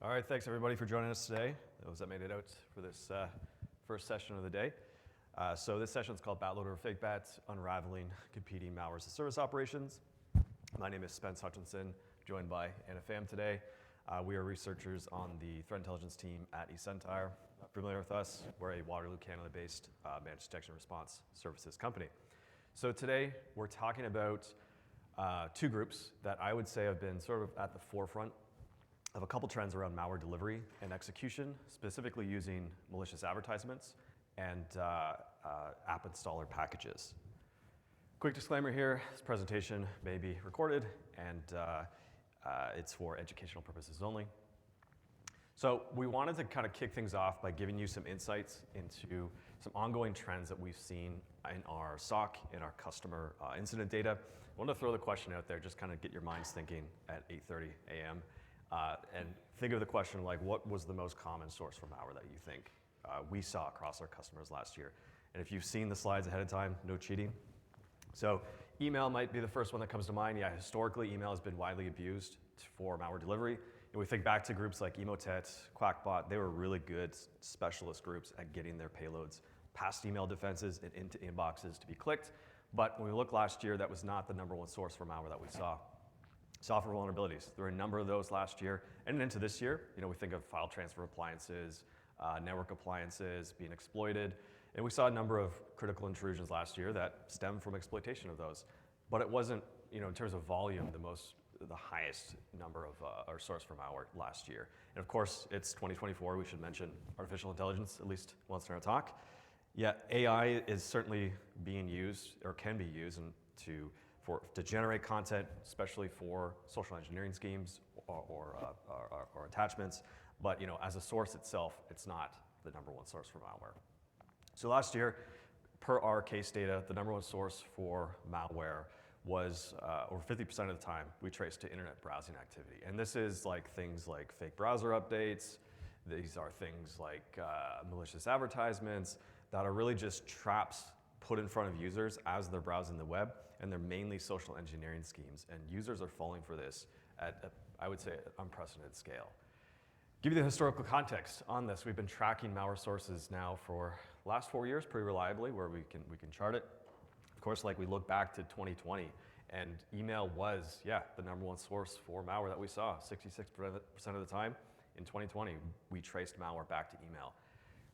All right, thanks everybody for joining us today, those that made it out for this first session of the day. So this session is called Batloader or FakeBat, Unraveling Competing Malware as a Service Operations. My name is Spence Hutchinson, joined by Anna Pham today. We are researchers on the threat intelligence team at eCentire. Familiar with us? We're a Waterloo, Canada-based managed detection and response services company. So today we're talking about two groups that I would say have been sort of at the forefront of a couple trends around malware delivery and execution, specifically using malicious advertisements and app installer packages. Quick disclaimer here, this presentation may be recorded and it's for educational purposes only. So we wanted to kind of kick things off by giving you some insights into some ongoing trends that we've seen in our SOC, in our customer incident data. I wanted to throw the question out there, just kind of get your minds thinking at 8:30 a.m. And think of the question like, what was the most common source for malware that you think we saw across our customers last year? And if you've seen the slides ahead of time, no cheating. So email might be the first one that comes to mind. Yeah, historically, email has been widely abused for malware delivery. And we think back to groups like Emotet, QuackBot, they were really good specialist groups at getting their payloads past email defenses and into inboxes to be clicked. But when we look last year, that was not the number one source for malware that we saw. Software vulnerabilities. There were a number of those last year and into this year. You know, we think of file transfer appliances, network appliances being exploited. And we saw a number of critical intrusions last year that stemmed from exploitation of those. But it wasn't, you know, in terms of volume, the highest number of our source for malware last year. And of course, it's 2024. We should mention artificial intelligence at least once in our talk. Yet AI is certainly being used or can be used to generate content, especially for social engineering schemes or attachments. But you know, as a source itself, it's not the number one source for malware. So last year, per our case data, the number one source for malware was over 50% of the time we traced to internet browsing activity. And this is like things like fake browser updates. These are things like malicious advertisements that are really just traps put in front of users as they're browsing the web, and they're mainly social engineering schemes. And users are falling for this at, I would say, an unprecedented scale. Give you the historical context on this. We've been tracking malware sources now for the last 4 years pretty reliably, where we can chart it. Of course, like we look back to 2020, and email was, the number one source for malware that we saw. 66% of the time in 2020, we traced malware back to email.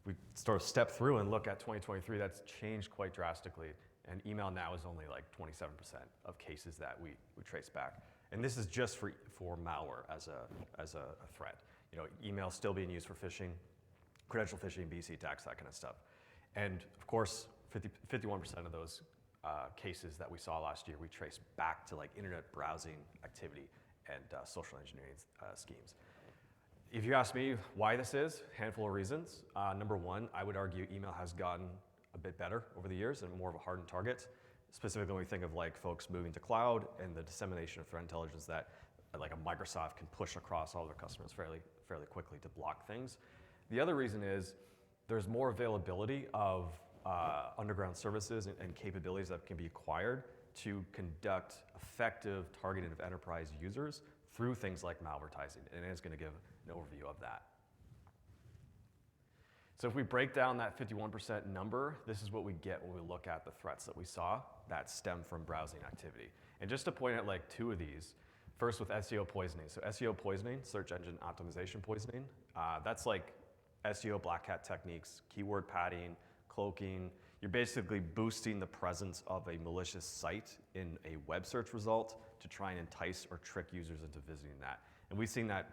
We sort of step through and look at 2023, that's changed quite drastically. And email now is only like 27% of cases that we trace back. And this is just for malware as a threat. You know, email still being used for phishing, credential phishing, BC attacks, that kind of stuff. And of course, 51% of those cases that we saw last year, we traced back to like internet browsing activity and social engineering schemes. If you ask me why this is, handful of reasons. Number one, I would argue email has gotten a bit better over the years and more of a hardened target. Specifically when we think of like folks moving to cloud and the dissemination of threat intelligence that like a Microsoft can push across all their customers fairly quickly to block things. The other reason is there's more availability of underground services and capabilities that can be acquired to conduct effective targeting of enterprise users through things like malvertising, and it's going to give an overview of that. So if we break down that 51% number, this is what we get when we look at the threats that we saw that stem from browsing activity. And just to point out like two of these, first with SEO poisoning. So SEO poisoning, search engine optimization poisoning, that's like SEO black hat techniques, keyword padding, cloaking. You're basically boosting the presence of a malicious site in a web search result to try and entice or trick users into visiting that. And we've seen that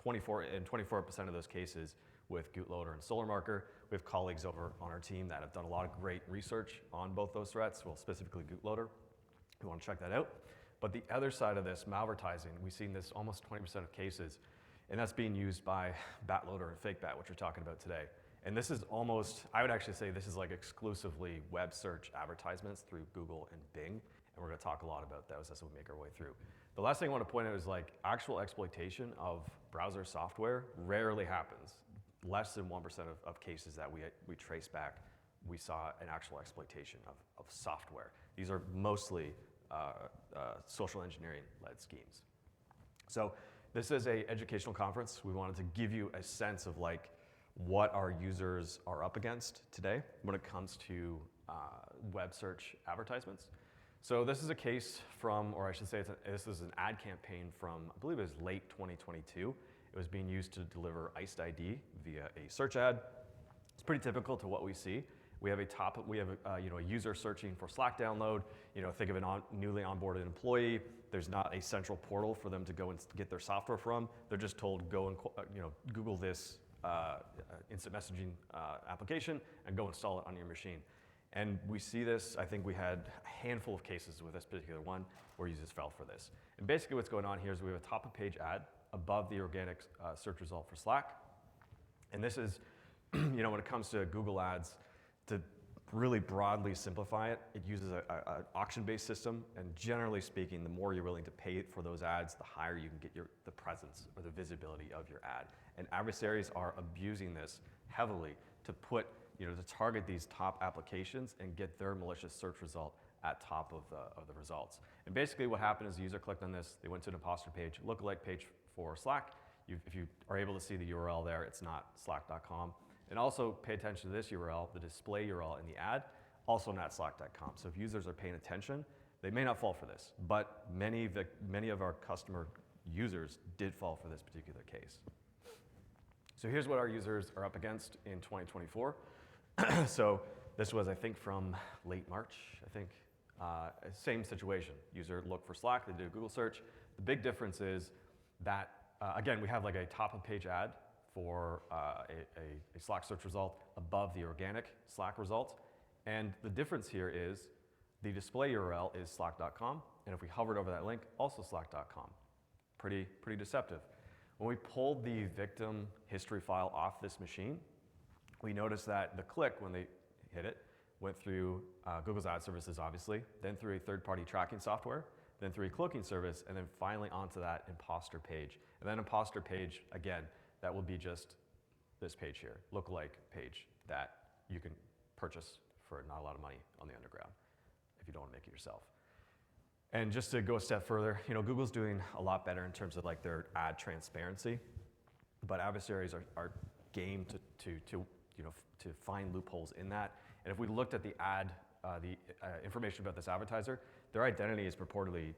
24% of those cases with GootLoader and SolarMarker. We have colleagues over on our team that have done a lot of great research on both those threats, well, specifically GootLoader. You want to check that out. But the other side of this, malvertising, we've seen this almost 20% of cases, and that's being used by Batloader and FakeBat, which we're talking about today. And this is almost, I would actually say this is like exclusively web search advertisements through Google and Bing. And we're going to talk a lot about those as we make our way through. The last thing I want to point out is like actual exploitation of browser software rarely happens. Less than 1% of cases that we trace back, we saw an actual exploitation of software. These are mostly social engineering led schemes. So this is an educational conference. We wanted to give you a sense of like what our users are up against today when it comes to web search advertisements. So this is a case from, or I should say this is an ad campaign from, I believe it was late 2022. It was being used to deliver Iced ID via a search ad. It's pretty typical to what we see. We have a user searching for Slack download. Think of a newly onboarded employee. There's not a central portal for them to go and get their software from. They're just told go and Google this instant messaging application and go install it on your machine. And we see this. I think we had a handful of cases with this particular one where users fell for this. And basically, what's going on here is we have a top-of-page ad above the organic search result for Slack. And this is, when it comes to Google Ads, to really broadly simplify it, it uses an auction-based system. And generally speaking, the more you're willing to pay for those ads, the higher you can get the presence or the visibility of your ad. And adversaries are abusing this heavily to put, to target these top applications and get their malicious search result at top of the results. And basically what happened is the user clicked on this, they went to an imposter page, lookalike page for Slack. If you are able to see the URL there, it's not slack.com. And also pay attention to this URL, the display URL in the ad, also not slack.com. So if users are paying attention, they may not fall for this, but many of our customer users did fall for this particular case. So here's what our users are up against in 2024. So this was, I think, from late March, same situation. User looked for Slack, they did a Google search. The big difference is that, again, we have like a top-of-page ad for a Slack search result above the organic Slack result. And the difference here is the display URL is slack.com, and if we hovered over that link, also slack.com. Pretty deceptive. When we pulled the victim history file off this machine, we noticed that the click, when they hit it, went through Google's ad services, obviously, then through a third-party tracking software, then through a cloaking service, and then finally onto that imposter page. And that imposter page, again, that will be just this page here, lookalike page that you can purchase for not a lot of money on the underground if you don't want to make it yourself. And just to go a step further, Google's doing a lot better in terms of like their ad transparency, but adversaries are game to find loopholes in that. And if we looked at the information about this advertiser, their identity is purportedly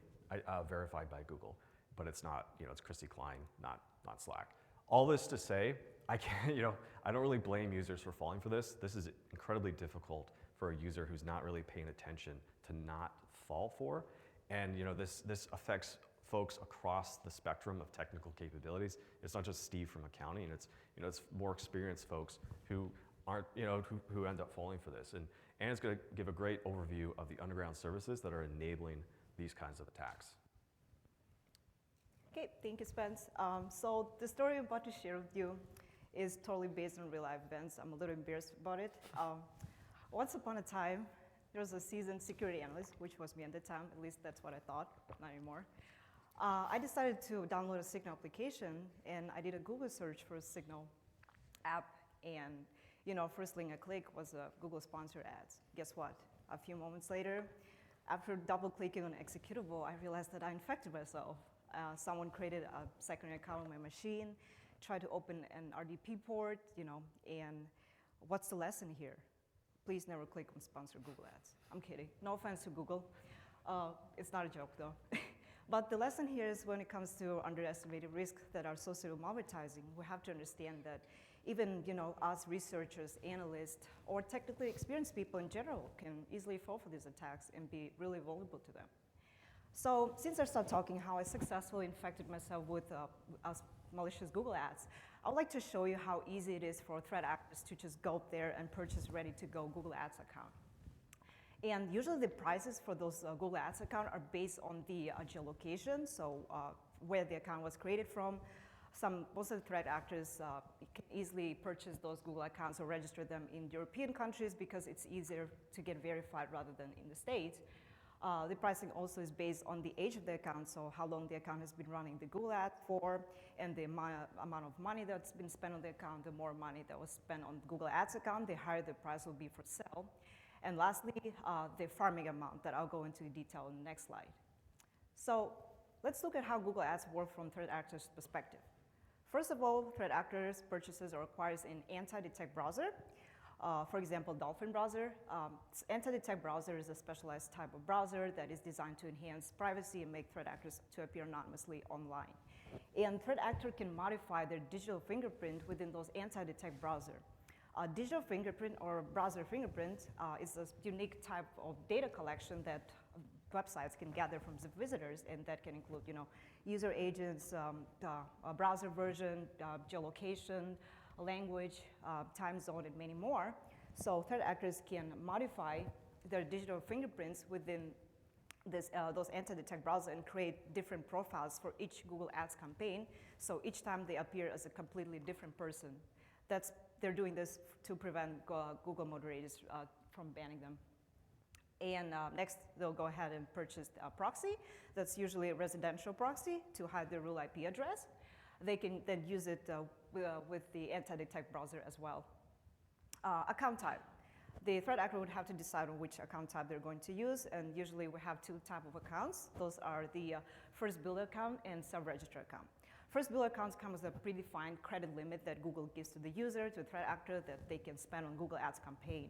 verified by Google, but it's not. It's Christy Klein, not Slack. All this to say, I don't really blame users for falling for this. This is incredibly difficult for a user who's not really paying attention to not fall for. And this affects folks across the spectrum of technical capabilities. It's not just Steve from accounting. It's more experienced folks who aren't who end up falling for this. And Anna's going to give a great overview of the underground services that are enabling these kinds of attacks. Okay, thank you, Spence. So the story I'm about to share with you is totally based on real life events. I'm a little embarrassed about it. Once upon a time, there was a seasoned security analyst, which was me at the time, at least that's what I thought, not anymore. I decided to download a Signal application, and I did a Google search for a Signal app, and first link I clicked was a Google sponsored ads. Guess what? A few moments later, after double clicking on executable, I realized that I infected myself. Someone created a secondary account on my machine, tried to open an RDP port, and what's the lesson here? Please never click on sponsored Google ads. I'm kidding. No offense to Google. It's not a joke, though. But the lesson here is when it comes to underestimated risks that are associated with advertising, we have to understand that even us researchers, analysts, or technically experienced people in general can easily fall for these attacks and be really vulnerable to them. So since I started talking how I successfully infected myself with malicious Google ads, I would like to show you how easy it is for threat actors to just go up there and purchase ready-to-go Google Ads account. And usually the prices for those Google Ads account are based on the geolocation, so where the account was created from. Most of the threat actors can easily purchase those Google accounts or register them in European countries because it's easier to get verified rather than in the States. The pricing also is based on the age of the account, so how long the account has been running the Google ad for, and the amount of money that's been spent on the account. The more money that was spent on Google Ads account, the higher the price will be for sale. And lastly, the farming amount that I'll go into detail in the next slide. So let's look at how Google Ads work from threat actors' perspective. First of all, threat actors purchases or acquires an anti-detect browser. For example, Dolphin browser. Anti-detect browser is a specialized type of browser that is designed to enhance privacy and make threat actors to appear anonymously online. And threat actor can modify their digital fingerprint within those anti-detect browser. Digital fingerprint or browser fingerprint is a unique type of data collection that websites can gather from visitors, and that can include, user agents, browser version, geolocation, language, time zone, and many more. So threat actors can modify their digital fingerprints within those anti-detect browser and create different profiles for each Google Ads campaign. So each time they appear as a completely different person. They're doing this to prevent Google moderators from banning them. And next, they'll go ahead and purchase a proxy. That's usually a residential proxy to hide their real IP address. They can then use it with the anti-detect browser as well. Account type. The threat actor would have to decide on which account type they're going to use, and usually we have two types of accounts. Those are the first builder account and self-register account. First builder accounts come with a predefined credit limit that Google gives to the user, to the threat actor, that they can spend on Google Ads campaign.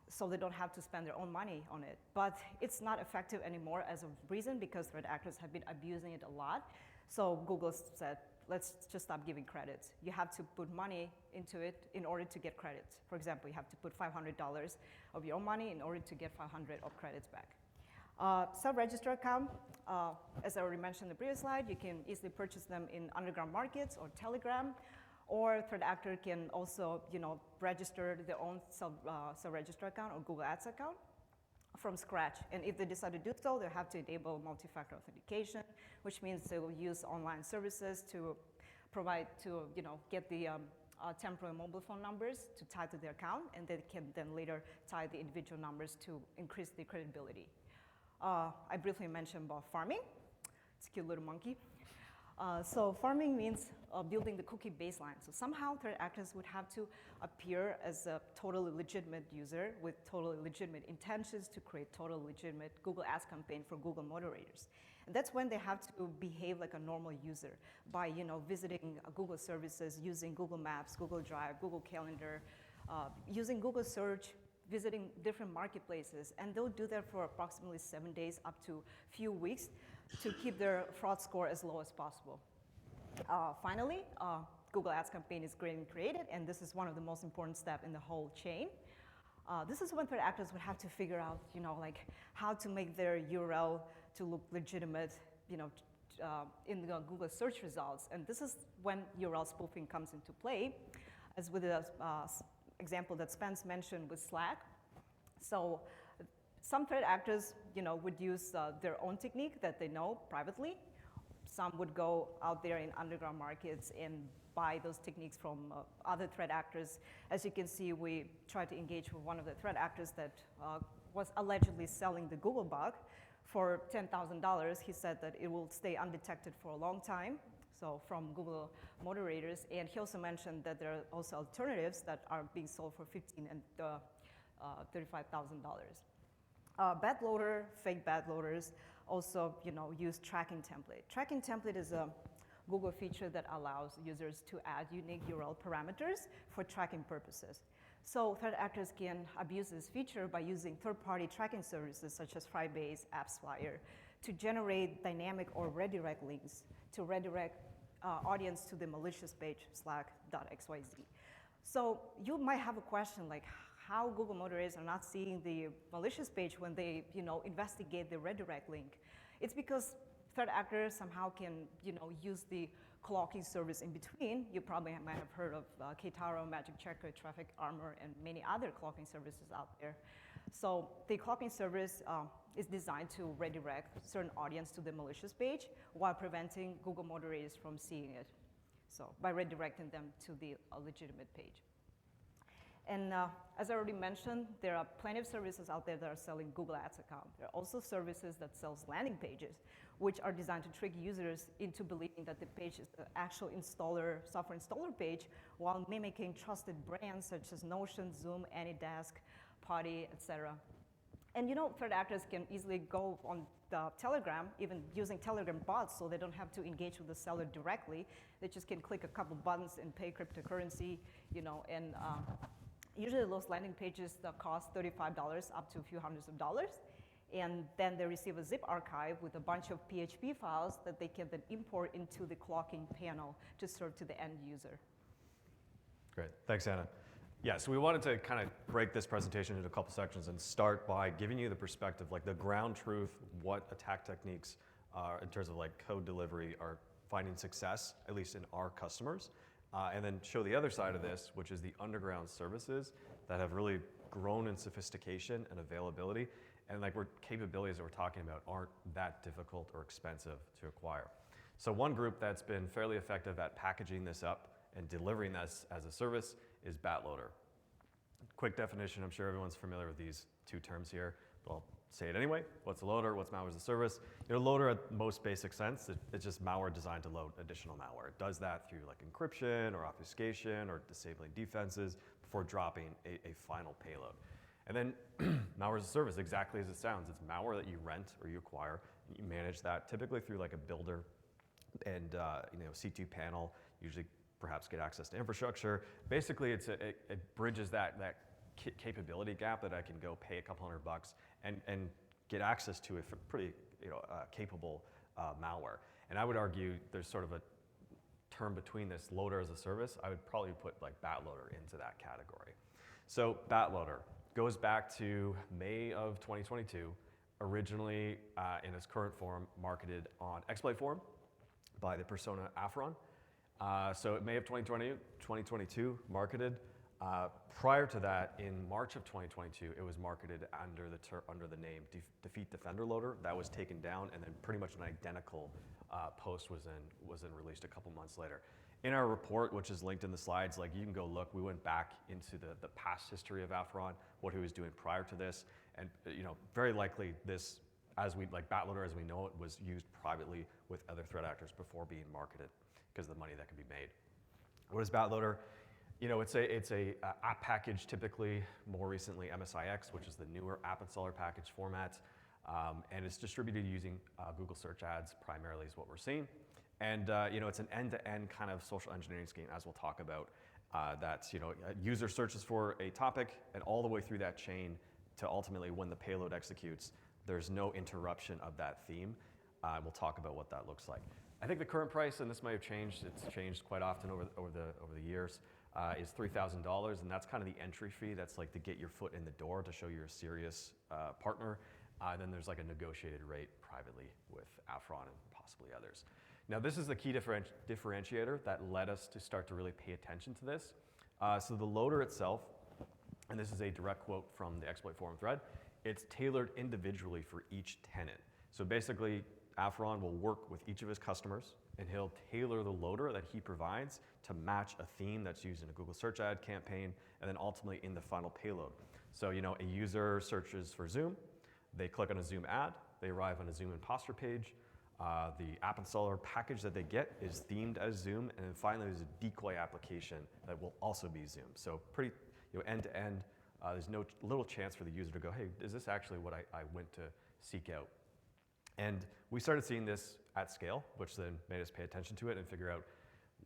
So they don't have to spend their own money on it. But it's not effective anymore as a reason because threat actors have been abusing it a lot. So Google said, let's just stop giving credits. You have to put money into it in order to get credits. For example, you have to put $500 of your own money in order to get 500 of credits back. Self-register account, as I already mentioned in the previous slide, you can easily purchase them in underground markets or Telegram, or threat actor can also, register their own self-register account or Google Ads account from scratch. And if they decide to do so, they'll have to enable multi-factor authentication, which means they will use online services to provide, get the temporary mobile phone numbers to tie to their account, and they can then later tie the individual numbers to increase the credibility. I briefly mentioned about farming. It's a cute little monkey. So farming means building the cookie baseline. So somehow threat actors would have to appear as a totally legitimate user with totally legitimate intentions to create totally legitimate Google Ads campaign for Google moderators. And that's when they have to behave like a normal user by visiting Google services, using Google Maps, Google Drive, Google Calendar, using Google Search, visiting different marketplaces. And they'll do that for approximately 7 days up to a few weeks to keep their fraud score as low as possible. Finally, Google Ads campaign is created, and this is one of the most important steps in the whole chain. This is when threat actors would have to figure out, how to make their URL to look legitimate, in the Google search results. And this is when URL spoofing comes into play, as with the example that Spence mentioned with Slack. So some threat actors, would use their own technique that they know privately. Some would go out there in underground markets and buy those techniques from other threat actors. As you can see, we tried to engage with one of the threat actors that was allegedly selling the Google bug for $10,000. He said that it will stay undetected for a long time, so from Google moderators. And he also mentioned that there are also alternatives that are being sold for $15,000 and $35,000. Bad loader, fake bad loaders also, use tracking template. Tracking template is a Google feature that allows users to add unique URL parameters for tracking purposes. So threat actors can abuse this feature by using third-party tracking services such as Firebase, AppsFlyer, to generate dynamic or redirect links to redirect audience to the malicious page slack.xyz. So you might have a question like, how Google moderators are not seeing the malicious page when they, investigate the redirect link. It's because threat actors somehow can, use the clocking service in between. You probably might have heard of K-Taro, Magic Checker, Traffic Armor, and many other clocking services out there. So the clocking service is designed to redirect certain audience to the malicious page while preventing Google moderators from seeing it. So by redirecting them to the legitimate page. And as I already mentioned, there are plenty of services out there that are selling Google Ads account. There are also services that sells landing pages, which are designed to trick users into believing that the page is the actual software installer page, while mimicking trusted brands such as Notion, Zoom, AnyDesk, Putty, etc. And threat actors can easily go on the Telegram, even using Telegram bots, so they don't have to engage with the seller directly. They just can click a couple buttons and pay cryptocurrency, and usually those landing pages that cost $35 up to a few hundreds of dollars. And then they receive a zip archive with a bunch of PHP files that they can then import into the clocking panel to serve to the end user. Great, thanks, Anna. Yeah, so we wanted to kind of break this presentation into a couple sections and start by giving you the perspective, like the ground truth, what attack techniques in terms of like code delivery are finding success, at least in our customers, and then show the other side of this, which is the underground services that have really grown in sophistication and availability, and like capabilities that we're talking about aren't that difficult or expensive to acquire. So one group that's been fairly effective at packaging this up and delivering this as a service is Batloader. Quick definition, I'm sure everyone's familiar with these two terms here, but I'll say it anyway. What's a loader? What's malware as a service? Loader at most basic sense, it's just malware designed to load additional malware. It does that through like encryption or obfuscation or disabling defenses before dropping a final payload. And then malware as a service, exactly as it sounds. It's malware that you rent or you acquire. You manage that typically through like a builder and C2 panel, usually perhaps get access to infrastructure. Basically, it bridges that capability gap that I can go pay a couple $100 and get access to a pretty capable malware. And I would argue there's sort of a term between this loader as a service. I would probably put like Batloader into that category. So Batloader goes back to May of 2022, originally in its current form marketed on Exploit Forum by the persona Afron. So May of 2022 marketed. Prior to that, in March of 2022, it was marketed under the name Defeat Defender Loader. That was taken down, and then pretty much an identical post was released a couple months later. In our report, which is linked in the slides, like you can go look, we went back into the past history of Afron, what he was doing prior to this, and very likely this, Batloader as we know it, was used privately with other threat actors before being marketed, because of the money that can be made. What is Batloader? It's a app package, typically, more recently MSIX, which is the newer app installer package format, and it's distributed using Google search ads primarily is what we're seeing. And it's an end-to-end kind of social engineering scheme, as we'll talk about, that a user searches for a topic and all the way through that chain to ultimately when the payload executes, there's no interruption of that theme. We'll talk about what that looks like. I think the current price, and this might have changed, it's changed quite often over the years, is $3,000, and that's kind of the entry fee. That's like to get your foot in the door to show you're a serious partner. Then there's like a negotiated rate privately with Afron and possibly others. Now this is the key differentiator that led us to start to really pay attention to this. So the loader itself, and this is a direct quote from the Exploit Forum thread, it's tailored individually for each tenant. So basically, Afron will work with each of his customers, and he'll tailor the loader that he provides to match a theme that's used in a Google search ad campaign, and then ultimately in the final payload. So a user searches for Zoom, they click on a Zoom ad, they arrive on a Zoom imposter page, the app installer package that they get is themed as Zoom, and then finally there's a decoy application that will also be Zoom. So pretty end to end, there's no little chance for the user to go, hey, is this actually what I went to seek out? And we started seeing this at scale, which then made us pay attention to it and figure out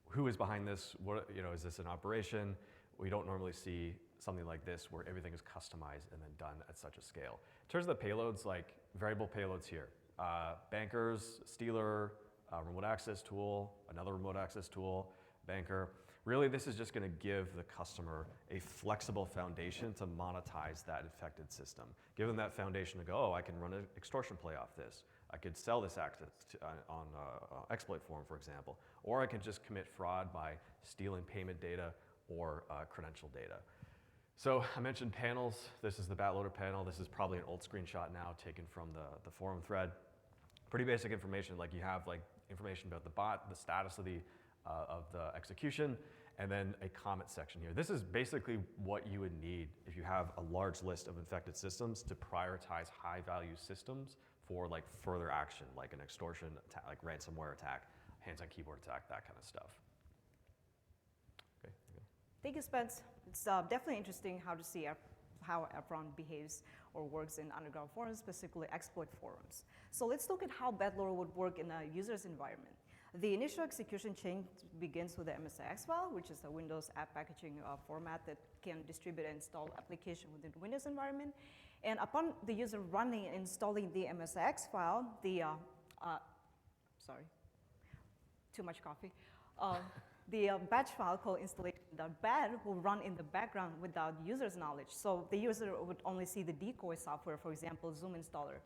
who is behind this. What, is this an operation? We don't normally see something like this where everything is customized and then done at such a scale. In terms of the payloads, like variable payloads here, bankers, Stealer, remote access tool, another remote access tool, banker. Really, this is just going to give the customer a flexible foundation to monetize that infected system. Give them that foundation to go, oh, I can run an extortion play off this. I could sell this access on Exploit Forum, for example. Or I can just commit fraud by stealing payment data or credential data. So I mentioned panels. This is the Batloader panel. This is probably an old screenshot now taken from the forum thread. Pretty basic information, like you have information about the bot, the status of the execution, and then a comment section here. This is basically what you would need if you have a large list of infected systems to prioritize high-value systems for further action, like an extortion attack, like ransomware attack, hands-on keyboard attack, that kind of stuff. Okay. Thank you, Spence. It's definitely interesting how Apron behaves or works in underground forums, specifically exploit forums. So let's look at how BadLoader would work in a user's environment. The initial execution chain begins with the MSIX file, which is a Windows app packaging format that can distribute and install application within the Windows environment. And upon the user running and installing the MSIX file, sorry, too much coffee. The batch file called installation.bat will run in the background without user's knowledge. So the user would only see the decoy software, for example, Zoom installer.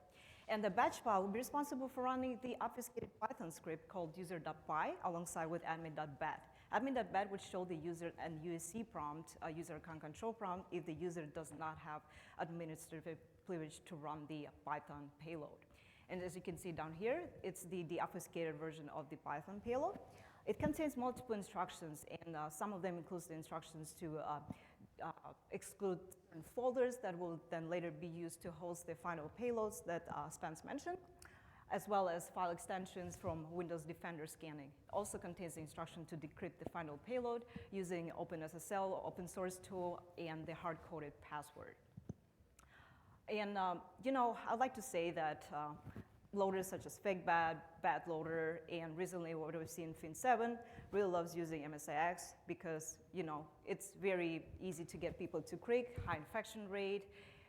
And the batch file will be responsible for running the obfuscated Python script called user.py alongside with admin.bat. Admin.bat would show the user an UAC prompt, a user account control prompt, if the user does not have administrative privilege to run the Python payload. And as you can see down here, it's the deobfuscated version of the Python payload. It contains multiple instructions, and some of them includes the instructions to exclude certain folders that will then later be used to host the final payloads that Spence mentioned, as well as file extensions from Windows Defender scanning. Also contains the instruction to decrypt the final payload using OpenSSL, open source tool, and the hard-coded password. And I'd like to say that loaders such as FakeBat, BadLoader, and recently what we've seen, Fin7, really loves using MSIX because, it's very easy to get people to click, high infection rate.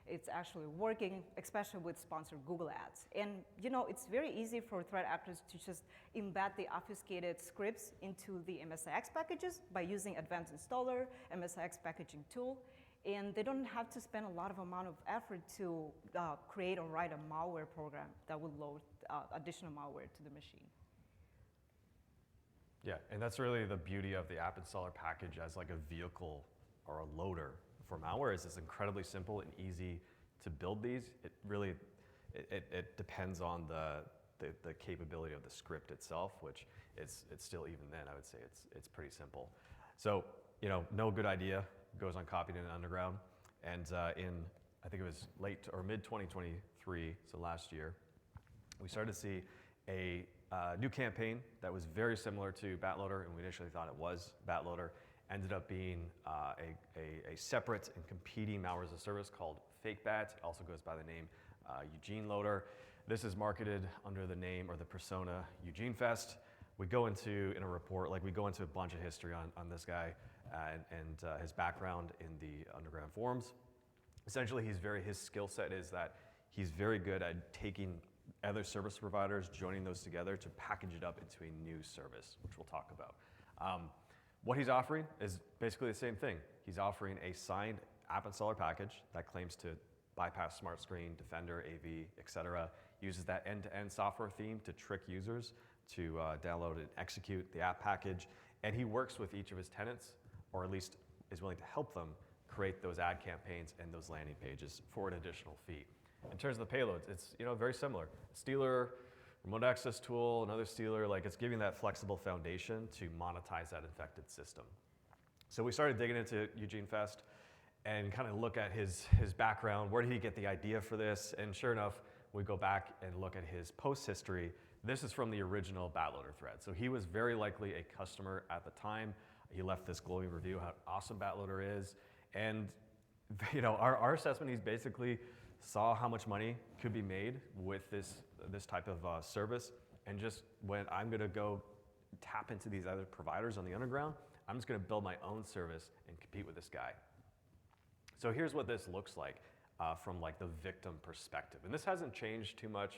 It's actually working, especially with sponsored Google ads. And, it's very easy for threat actors to just embed the obfuscated scripts into the MSIX packages by using Advanced Installer, MSIX packaging tool. And they don't have to spend a lot of amount of effort to create or write a malware program that would load additional malware to the machine. Yeah, and that's really the beauty of the app installer package as like a vehicle or a loader for malware. Is it's incredibly simple and easy to build these. It really, it depends on the capability of the script itself, which it's still, even then, I would say it's pretty simple. So, no good idea goes uncopied in underground. And I think it was late or mid 2023, so last year, we started to see a new campaign that was very similar to BadLoader, and we initially thought it was BadLoader. Ended up being a separate and competing malware as a service called FakeBat. It also goes by the name Eugene Loader. This is marketed under the name or the persona Eugene Fest. We go into, in a report, we go into a bunch of history on this guy and his background in the underground forums. Essentially, his skill set is that he's very good at taking other service providers, joining those together to package it up into a new service, which we'll talk about. What he's offering is basically the same thing. He's offering a signed app installer package that claims to bypass Smart Screen, Defender, AV, etc. Uses that end-to-end software theme to trick users to download and execute the app package. And he works with each of his tenants, or at least is willing to help them create those ad campaigns and those landing pages for an additional fee. In terms of the payloads, it's very similar. Stealer, remote access tool, another stealer, it's giving that flexible foundation to monetize that infected system. So we started digging into Eugene Fest and kind of look at his background. Where did he get the idea for this? And sure enough, we go back and look at his post history. This is from the original BadLoader thread. So he was very likely a customer at the time. He left this glowing review how awesome BadLoader is. And our assessment, he's basically saw how much money could be made with this type of service, and just went, I'm gonna go tap into these other providers on the underground. I'm just gonna build my own service and compete with this guy. So here's what this looks like from the victim perspective. And this hasn't changed too much,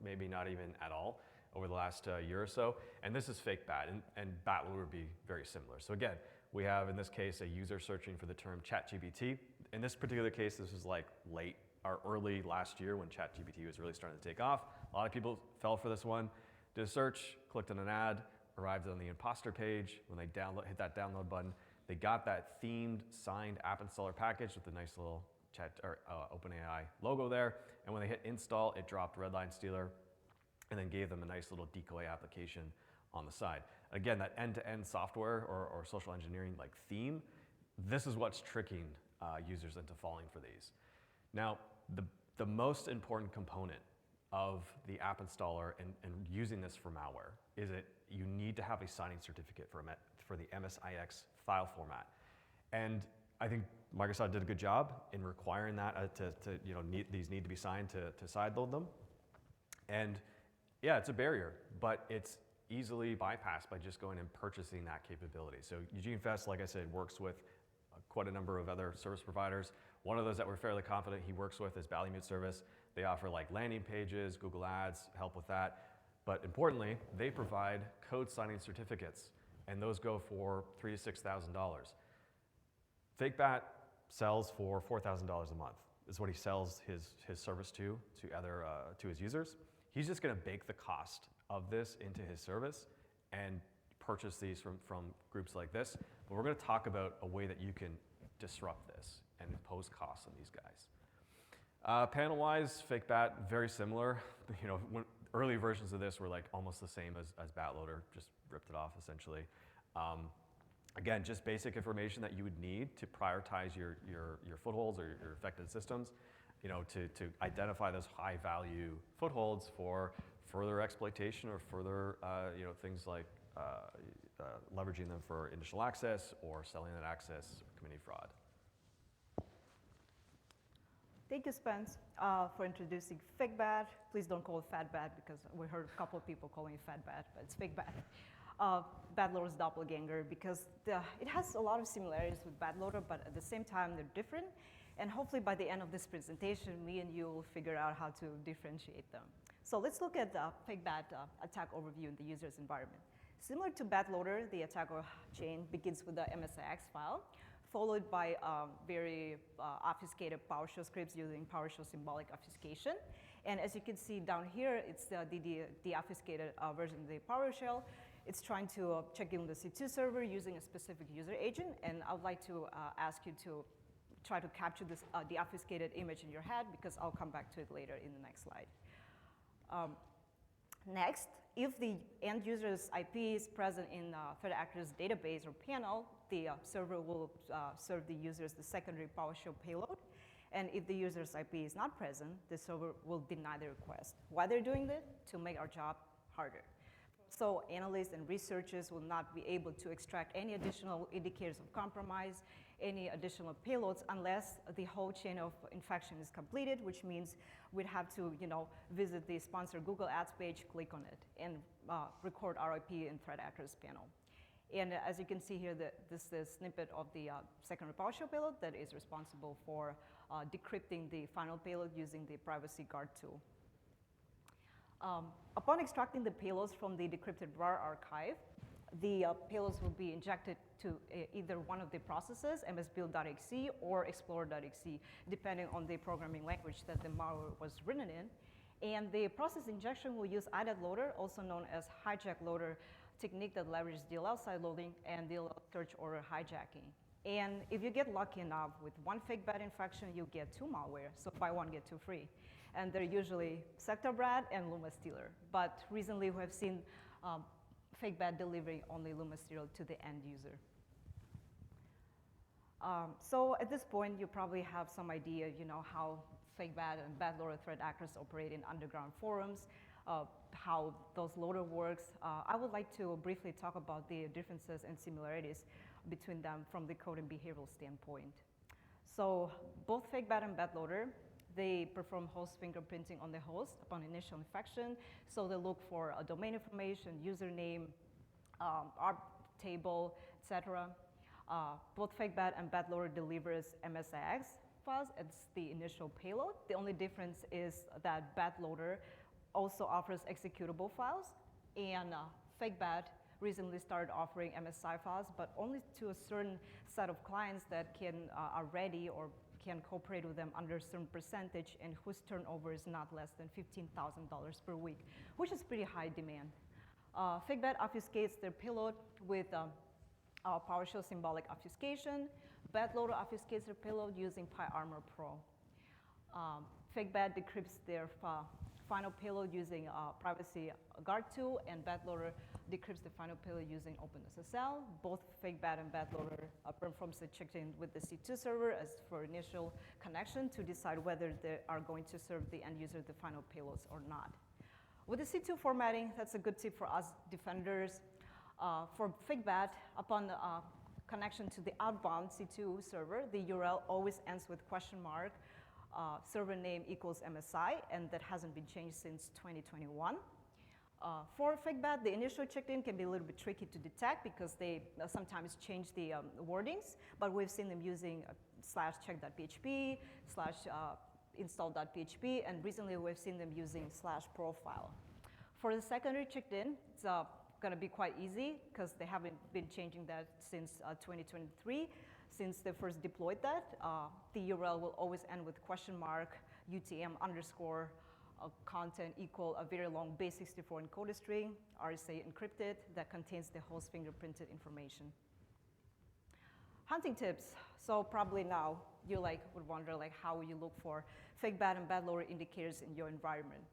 maybe not even at all over the last year or so. And this is FakeBat, and BadLoader would be very similar. So again, we have in this case a user searching for the term ChatGPT. In this particular case, this was late or early last year when ChatGPT was really starting to take off. A lot of people fell for this one, did a search, clicked on an ad, arrived on the imposter page. When they hit that download button, they got that themed signed app installer package with a nice little OpenAI logo there. And when they hit install, it dropped Redline Stealer and then gave them a nice little decoy application on the side. Again, that end-to-end software or social engineering theme, this is what's tricking users into falling for these. Now, the most important component of the app installer and using this for malware is that you need to have a signing certificate for the MSIX file format. And I think Microsoft did a good job in requiring that these need to be signed to sideload them. And yeah, it's a barrier, but it's easily bypassed by just going and purchasing that capability. So Eugene Fest, like I said, works with quite a number of other service providers. One of those that we're fairly confident he works with is Ballymoot Service. They offer like landing pages, Google Ads, help with that. But importantly, they provide code signing certificates, and those go for $3,000 to $6,000. FakeBat sells for $4,000 a month. Is what he sells his service to his users. He's just going to bake the cost of this into his service and purchase these from groups like this. But we're going to talk about a way that you can disrupt this and impose costs on these guys. Panel-wise, FakeBat, very similar. Early versions of this were like almost the same as BatLoader, just ripped it off essentially. Again, just basic information that you would need to prioritize your footholds or your affected systems, to identify those high value footholds for further exploitation or further, things like leveraging them for initial access or selling that access or committing fraud. Thank you, Spence, for introducing FakeBat. Please don't call it FatBat because we heard a couple of people calling it FatBat, but it's FakeBat. BatLoader's doppelganger because it has a lot of similarities with BatLoader, but at the same time they're different. And hopefully by the end of this presentation, me and you will figure out how to differentiate them. So let's look at the FakeBat attack overview in the user's environment. Similar to BatLoader, the attack chain begins with the MSIX file, followed by very obfuscated PowerShell scripts using PowerShell symbolic obfuscation. And as you can see down here, it's the obfuscated version of the PowerShell. It's trying to check in the C2 server using a specific user agent. And I would like to ask you to try to capture this, the obfuscated image in your head, because I'll come back to it later in the next slide. Next, if the end user's IP is present in threat actor's database or panel, the server will serve the users the secondary PowerShell payload. And if the user's IP is not present, the server will deny the request. Why they're doing that? To make our job harder. So analysts and researchers will not be able to extract any additional indicators of compromise, any additional payloads, unless the whole chain of infection is completed, which means we'd have to visit the sponsor Google Ads page, click on it, and record RIP in threat actors panel. And as you can see here, this is a snippet of the secondary PowerShell payload that is responsible for decrypting the final payload using the Privacy Guard tool. Upon extracting the payloads from the decrypted RAR archive, the payloads will be injected to either one of the processes, msbuild.exe or explorer.exe, depending on the programming language that the malware was written in. And the process injection will use IDAT loader, also known as hijack loader technique that leverages DLL side loading and DLL search order hijacking. And if you get lucky enough with one FakeBat infection, you get two malware, so buy one, get two free. And they're usually Sectorbrad and LumaStealer. But recently we have seen FakeBat delivering only LumaStealer to the end user. So at this point, you probably have some idea, how FakeBat and BatLoader threat actors operate in underground forums, how those loader works. I would like to briefly talk about the differences and similarities between them from the code and behavioral standpoint. So both FakeBat and BatLoader, they perform host fingerprinting on the host upon initial infection. So they look for a domain information, username, ARP table, etc. Both FakeBat and BatLoader delivers MSIX files as the initial payload. The only difference is that BatLoader also offers executable files, and FakeBat recently started offering MSI files, but only to a certain set of clients that are ready or can cooperate with them under a certain percentage and whose turnover is not less than $15,000 per week, which is pretty high demand. FakeBat obfuscates their payload with PowerShell symbolic obfuscation. BatLoader obfuscates their payload using PyArmor Pro. FakeBat decrypts their final payload using Privacy Guard tool, and BatLoader decrypts the final payload using OpenSSL. Both FakeBat and BatLoader performs the check-in with the C2 server as for initial connection to decide whether they are going to serve the end user the final payloads or not. With the C2 formatting, that's a good tip for us defenders. For FakeBat, upon connection to the outbound C2 server, the URL always ends with question mark, server name equals MSI, and that hasn't been changed since 2021. For FakeBat, the initial checked-in can be a little bit tricky to detect because they sometimes change the wordings, but we've seen them using /check.php, /install.php, and recently we've seen them using /profile. For the secondary checked-in, it's going to be quite easy because they haven't been changing that since 2023. Since they first deployed that, the URL will always end with question mark, UTM underscore, content equal a very long base64 encoded string, RSA encrypted, that contains the host fingerprinted information. Hunting tips. So probably now you would wonder how you look for FakeBat and bad loader indicators in your environment.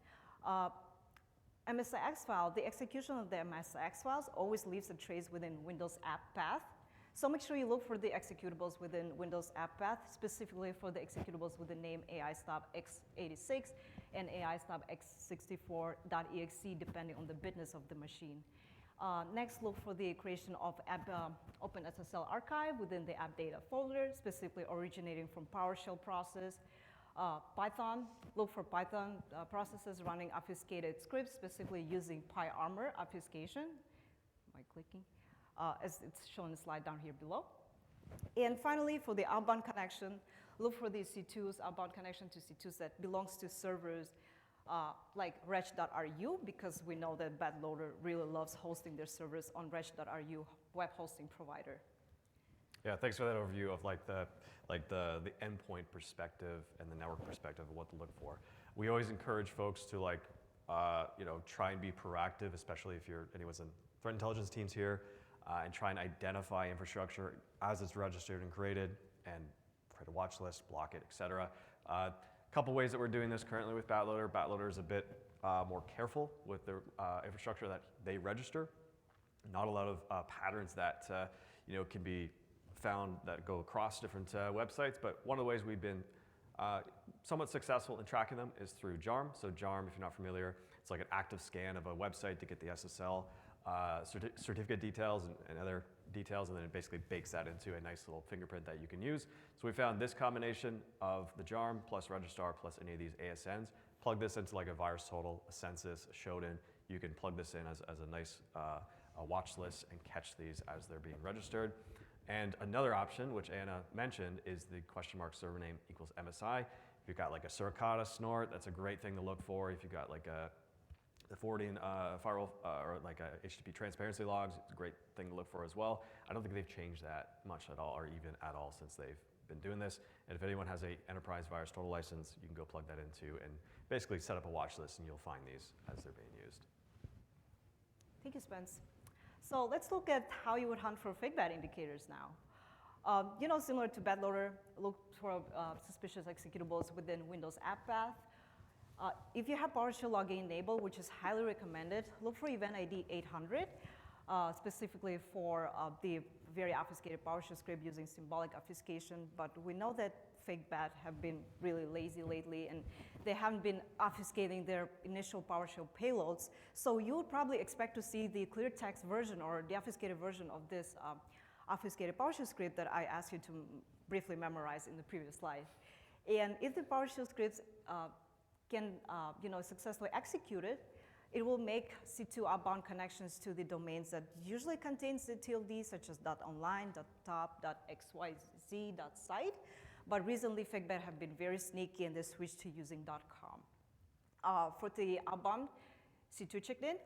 MSIX file, the execution of the MSIX files always leaves a trace within Windows app path. So make sure you look for the executables within Windows app path, specifically for the executables with the name AI-stop x86 and AI-stop x64.exe, depending on the bitness of the machine. Next, look for the creation of OpenSSL archive within the app data folder, specifically originating from PowerShell process. Python, look for Python processes running obfuscated scripts, specifically using PyArmor obfuscation. Am I clicking? As it's shown in the slide down here below. And finally, for the outbound connection, look for these C2s, outbound connection to C2s that belongs to servers like reg.ru, because we know that bad loader really loves hosting their servers on reg.ru web hosting provider. Yeah, thanks for that overview of the endpoint perspective and the network perspective of what to look for. We always encourage folks to try and be proactive, especially if anyone's in threat intelligence teams here, and try and identify infrastructure as it's registered and created, and create a watch list, block it, et cetera. A couple ways that we're doing this currently with Batloader. Batloader is a bit more careful with the infrastructure that they register. Not a lot of patterns that can be found that go across different websites, but one of the ways we've been somewhat successful in tracking them is through JARM. So JARM, if you're not familiar, it's like an active scan of a website to get the SSL certificate details and other details, and then it basically bakes that into a nice little fingerprint that you can use. So we found this combination of the JARM plus Registrar plus any of these ASNs. Plug this into like a VirusTotal, a Census, a Shodan. You can plug this in as a nice a watch list and catch these as they're being registered. And another option, which Anna mentioned, is the question mark server name equals MSI. If you've got like a Suricata snort, that's a great thing to look for. If you've got like the forwarding firewall or like a HTTP transparency logs, it's a great thing to look for as well. I don't think they've changed that much at all, or even at all, since they've been doing this. And if anyone has a enterprise VirusTotal license, you can go plug that into and basically set up a watch list, and you'll find these as they're being used. Thank you, Spence. So let's look at how you would hunt for FakeBat indicators now. Similar to BadLoader, look for suspicious executables within Windows app path. If you have PowerShell logging enabled, which is highly recommended, look for event ID 800, specifically for the very obfuscated PowerShell script using symbolic obfuscation. But we know that FakeBat have been really lazy lately, and they haven't been obfuscating their initial PowerShell payloads. So you would probably expect to see the clear text version or the obfuscated version of this obfuscated PowerShell script that I asked you to briefly memorize in the previous slide. And if the PowerShell scripts can successfully execute it, it will make C2 outbound connections to the domains that usually contains the TLD, such as .online, .top, .xyz, .site. But recently, FakeBat have been very sneaky, and they switched to using .com. For the outbound C2 checked-in,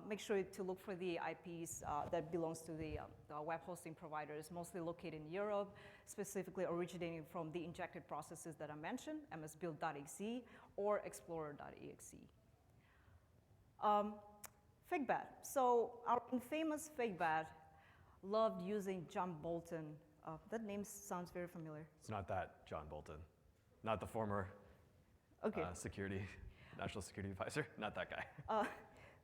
make sure to look for the IPs that belongs to the web hosting providers, mostly located in Europe, specifically originating from the injected processes that I mentioned, msbuild.exe or explorer.exe. FakeBat. So our infamous FakeBat loved using John Bolton. That name sounds very familiar. It's not that John Bolton, not the former national security advisor, not that guy.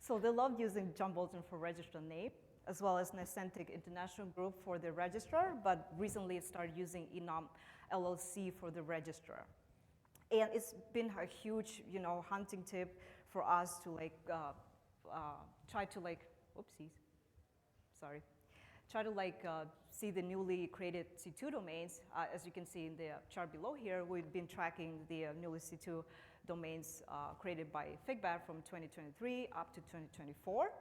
So they loved using John Bolton for registrar name, as well as Nicentic International Group for the registrar, but recently it started using Enum LLC for the registrar. And it's been a huge, hunting tip for us to try to try to see the newly created C2 domains. As you can see in the chart below here, we've been tracking the newly C2 domains created by FigBat from 2023 up to 2024.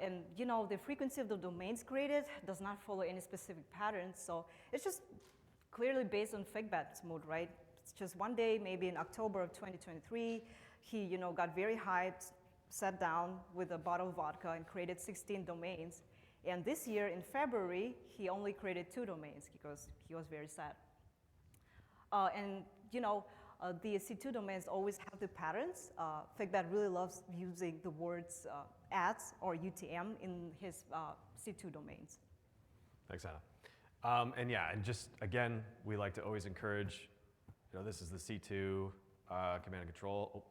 And the frequency of the domains created does not follow any specific patterns, so it's just clearly based on FigBat's mood, right? It's just one day, maybe in October of 2023, he got very hyped, sat down with a bottle of vodka and created 16 domains. And this year in February, he only created 2 domains because he was very sad. The C2 domains always have the patterns. FigBat really loves using the words ads or UTM in his C2 domains. Thanks, Anna. And just again, we like to always encourage, this is the C2 command and control.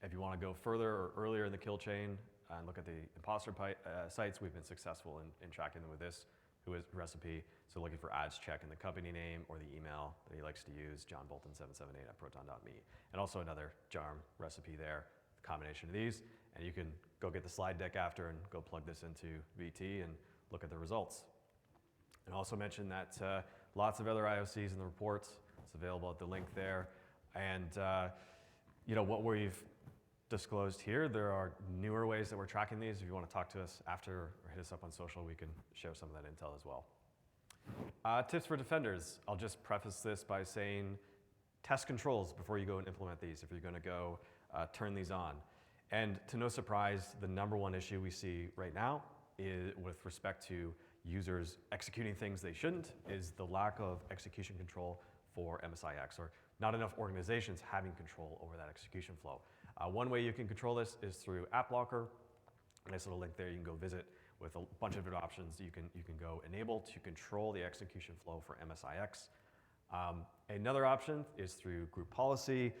If you want to go further or earlier in the kill chain and look at the imposter sites, we've been successful in tracking them with this recipe. So looking for ads, check in the company name or the email that he likes to use, johnbolton778@proton.me. And also another JARM recipe there, the combination of these. And you can go get the slide deck after and go plug this into VT and look at the results. And also mention that lots of other IOCs in the reports. It's available at the link there. And what we've disclosed here, there are newer ways that we're tracking these. If you want to talk to us after or hit us up on social, we can share some of that intel as well. Tips for defenders. I'll just preface this by saying test controls before you go and implement these, if you're going to go turn these on. And to no surprise, the number one issue we see right now is with respect to users executing things they shouldn't is the lack of execution control for MSIX, or not enough organizations having control over that execution flow. One way you can control this is through AppLocker. Nice little link there you can go visit with a bunch of different options. You can go enable to control the execution flow for MSIX. Another option is through group policy.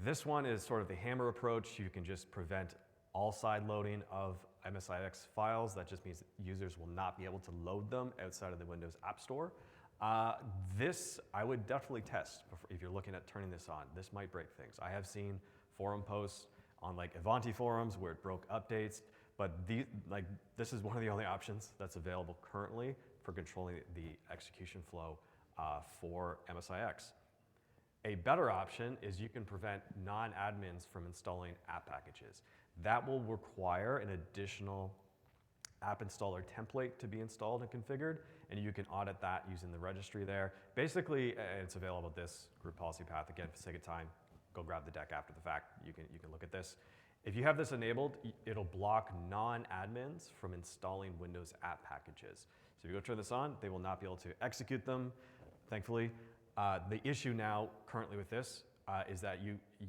This one is sort of the hammer approach. You can just prevent all side loading of MSIX files. That just means that users will not be able to load them outside of the Windows App Store. This I would definitely test if you're looking at turning this on. This might break things. I have seen forum posts on Ivanti forums where it broke updates, but this is one of the only options that's available currently for controlling the execution flow for MSIX. A better option is you can prevent non-admins from installing app packages. That will require an additional app installer template to be installed and configured, and you can audit that using the registry there. Basically, it's available at this group policy path. Again, for the sake of time, go grab the deck after the fact. You can look at this. If you have this enabled, it'll block non-admins from installing Windows app packages. So if you go turn this on, they will not be able to execute them, thankfully. The issue now currently with this is that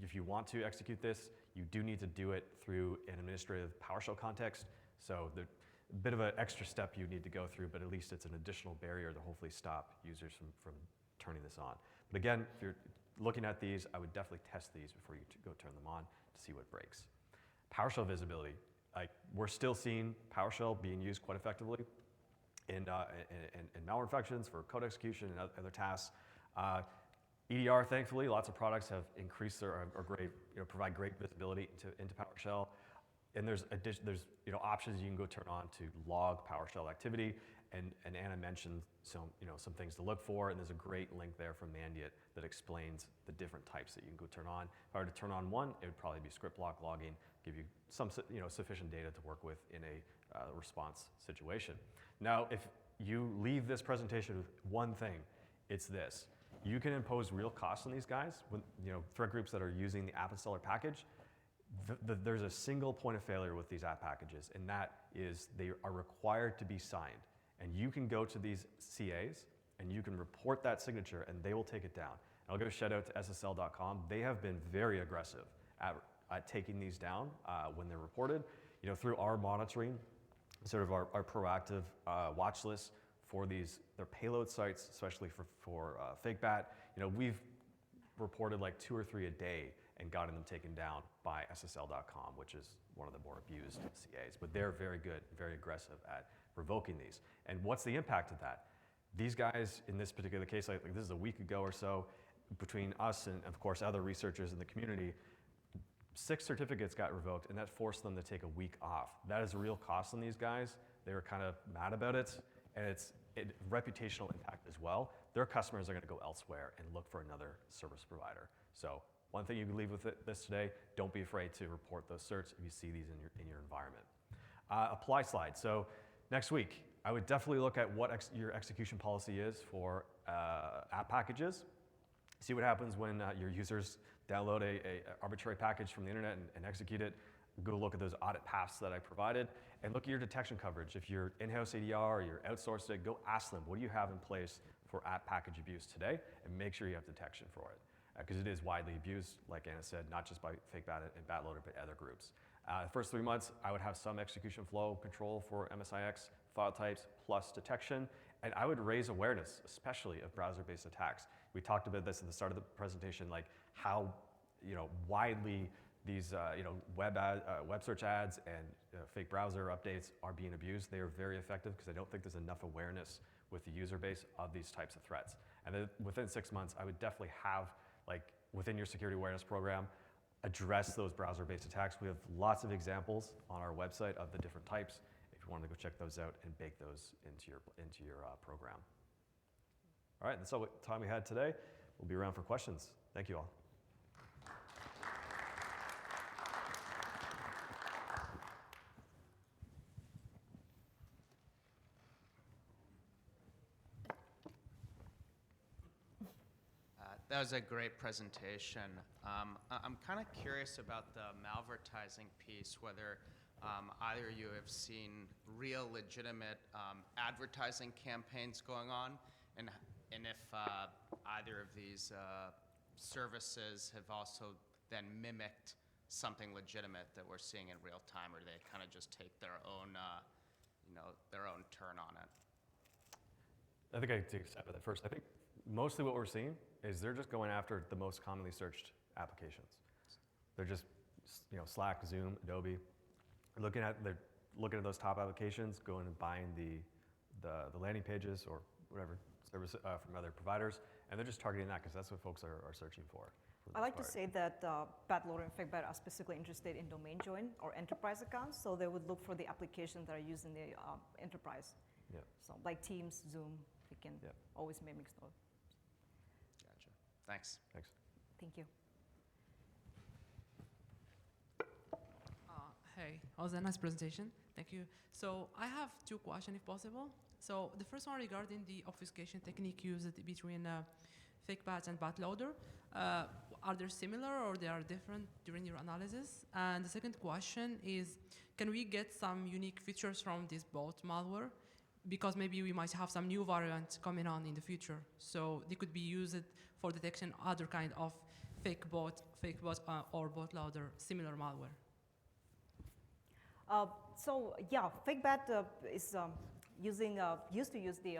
if you want to execute this, you do need to do it through an administrative PowerShell context. So there's a bit of an extra step you need to go through, but at least it's an additional barrier to hopefully stop users from turning this on. But again, if you're looking at these, I would definitely test these before you go turn them on to see what breaks. PowerShell visibility. We're still seeing PowerShell being used quite effectively in malware infections for code execution and other tasks. EDR, thankfully, lots of products have increased or provide great visibility into PowerShell. And there's options you can go turn on to log PowerShell activity. And Anna mentioned some things to look for, and there's a great link there from Mandiant that explains the different types that you can go turn on. If I were to turn on one, it would probably be script block logging, give you some sufficient data to work with in a response situation. Now, if you leave this presentation with one thing, it's this. You can impose real costs on these guys. When, threat groups that are using the app installer package, there's a single point of failure with these app packages, and that is they are required to be signed. And you can go to these CAs and you can report that signature and they will take it down. And I'll give a shout out to SSL.com. They have been very aggressive at taking these down when they're reported. Through our monitoring, sort of our proactive watch list for their payload sites, especially for FakeBat, we've reported like 2 or 3 a day and gotten them taken down by SSL.com, which is one of the more abused CAs. But they're very good, very aggressive at revoking these. And what's the impact of that? These guys, in this particular case, like this is a week ago or so, between us and of course other researchers in the community, 6 certificates got revoked, and that forced them to take a week off. That is a real cost on these guys they were kind of mad about it, and it's reputational impact as well. Their customers are going to go elsewhere and look for another service provider. So one thing you can leave with this today, don't be afraid to report those certs if you see these in your environment. Apply slide. So next week, I would definitely look at what your execution policy is for app packages. See what happens when your users download a arbitrary package from the internet and execute it. Go look at those audit paths that I provided, and look at your detection coverage. If you're in-house ADR or you're outsourced it, go ask them, what do you have in place for app package abuse today? And make sure you have detection for it. Because it is widely abused, like Anna said, not just by FakeBat and BatLoader, but other groups. The first 3 months, I would have some execution flow control for MSIX, file types, plus detection, and I would raise awareness, especially of browser-based attacks. We talked about this at the start of the presentation, like how widely these web search ads and fake browser updates are being abused. They are very effective because I don't think there's enough awareness with the user base of these types of threats. And then within 6 months, I would definitely have, within your security awareness program, address those browser-based attacks. We have lots of examples on our website of the different types. If you want to go check those out and bake those into your program. All right, that's all the time we had today. We'll be around for questions. Thank you all. That was a great presentation. I'm kind of curious about the malvertising piece, whether either you have seen real legitimate advertising campaigns going on, and if either of these services have also then mimicked something legitimate that we're seeing in real time, or they kind of just take their own, their own turn on it. I think I can take a stab at that first. I think mostly what we're seeing is they're just going after the most commonly searched applications. They're just, Slack, Zoom, Adobe. They're looking at those top applications, going and buying the landing pages or whatever service from other providers, and they're just targeting that because that's what folks are searching for. I like to say that BatLoader and FakeBat are specifically interested in domain join or enterprise accounts, so they would look for the applications that are used in the enterprise. Yeah. So like Teams, Zoom, they can always mimic those. Gotcha. Thanks. Thanks. Thank you. Hey, that was a nice presentation. Thank you. So I have two questions, if possible. So the first one regarding the obfuscation technique used between FakeBat and BatLoader. Are they similar or they are different during your analysis? And the second question is, can we get some unique features from this bot malware? Because maybe we might have some new variants coming on in the future. So they could be used for detection other kind of fake bot or BatLoader similar malware. FakeBat is used to use the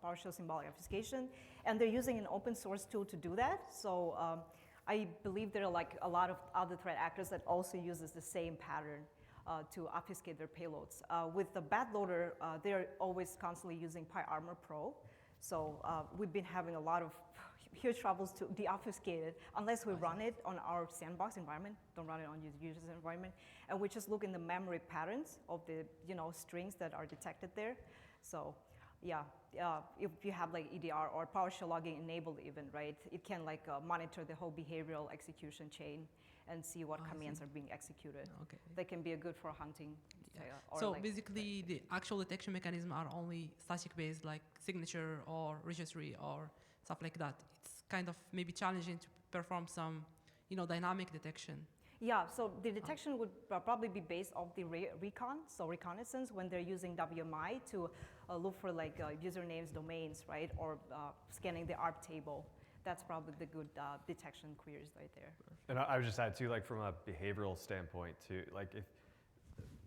PowerShell symbolic obfuscation, and they're using an open source tool to do that. So I believe there are like a lot of other threat actors that also uses the same pattern to obfuscate their payloads. With the BatLoader, they're always constantly using PyArmor Pro. So we've been having a lot of huge troubles to deobfuscate it unless we run it on our sandbox environment, don't run it on your user's environment, and we just look in the memory patterns of the strings that are detected there. So if you have like EDR or PowerShell logging enabled even, right, it can like monitor the whole behavioral execution chain and see what commands are being executed. Okay. That can be good for hunting. So basically the actual detection mechanism are only static based, like signature or registry or stuff like that. It's kind of maybe challenging to perform some dynamic detection. Yeah, so the detection would probably be based off the reconnaissance when they're using WMI to look for like usernames, domains, right, or scanning the ARP table. That's probably the good detection queries right there. And I would just add too, like from a behavioral standpoint too, like if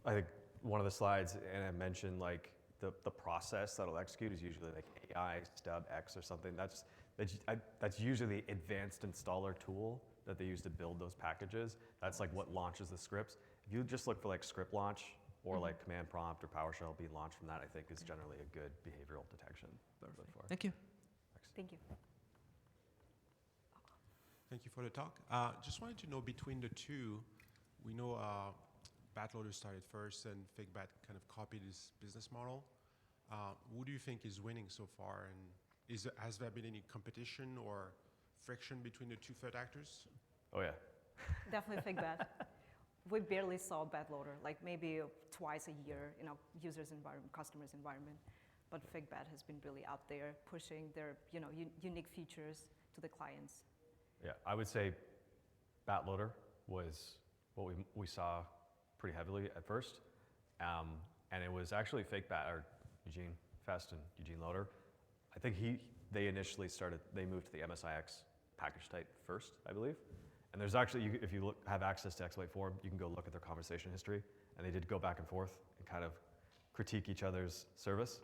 I think one of the slides Anna mentioned, like the process that'll execute is usually like AI stub X or something. That's usually the advanced installer tool that they use to build those packages. That's like what launches the scripts. If you just look for like script launch or like command prompt or PowerShell being launched from that, I think is generally a good behavioral detection. Perfect. Thank you. Thank you. Thank you for the talk. Just wanted to know between the two, we know Batloader started first and FakeBat kind of copied his business model. Who do you think is winning so far? And has there been any competition or friction between the two third actors? Oh yeah. Definitely FakeBat. We barely saw BatLoader, like maybe twice a year in a user's environment, customer's environment. But FakeBat has been really out there pushing their unique features to the clients. Yeah, I would say BatLoader was what we saw pretty heavily at first. And it was actually FakeBat, or Eugene Fest and Eugene Loader. I think they initially they moved to the MSIX package type first, I believe. And there's actually, if you have access to Exploit Forum, you can go look at their conversation history. And they did go back and forth and kind of critique each other's service.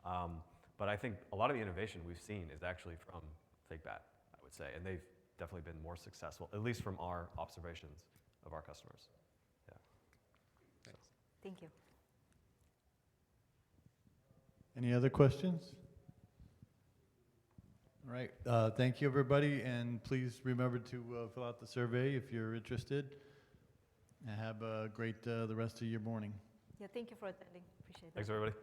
But I think a lot of the innovation we've seen is actually from FakeBat, I would say. And they've definitely been more successful, at least from our observations of our customers. Yeah. Thanks. Thank you. Any other questions? All right, thank you, everybody, and please remember to fill out the survey if you're interested. And have a great the rest of your morning. Yeah, thank you for attending. Appreciate it. Thanks, everybody.